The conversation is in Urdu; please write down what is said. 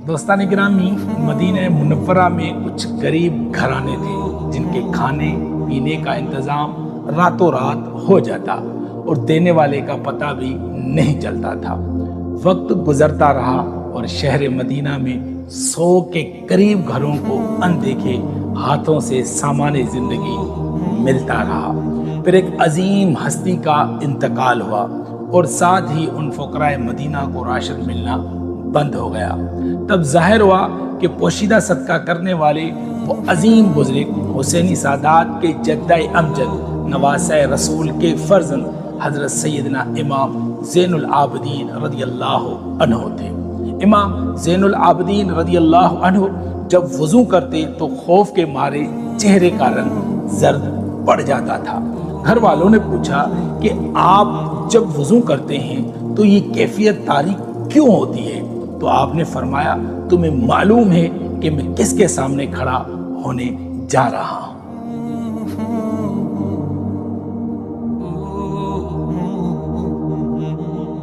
دوستان گرامی، مدینہ منورہ میں کچھ غریب گھرانے تھے جن کے کھانے پینے کا انتظام راتوں رات ہو جاتا اور دینے والے کا پتہ بھی نہیں چلتا تھا۔ وقت گزرتا رہا اور شہر مدینہ میں 100 کے قریب گھروں کو اندیکھے ہاتھوں سے سامان زندگی ملتا رہا۔ پھر ایک عظیم ہستی کا انتقال ہوا اور ساتھ ہی ان فقراء مدینہ کو راشن ملنا بند ہو گیا۔ تب ظاہر ہوا کہ پوشیدہ صدقہ کرنے والے وہ عظیم بزرگ حسینی سادات کے جدہ امجد نواسہ رسول کے فرزند حضرت سیدنا امام زین العابدین رضی اللہ عنہ تھے۔ امام زین العابدین رضی اللہ عنہ جب وضو کرتے تو خوف کے مارے چہرے کا رنگ زرد پڑ جاتا تھا۔ گھر والوں نے پوچھا کہ آپ جب وضو کرتے ہیں تو یہ کیفیت تاریک کیوں ہوتی ہے؟ تو آپ نے فرمایا، تمہیں معلوم ہے کہ میں کس کے سامنے کھڑا ہونے جا رہا ہوں؟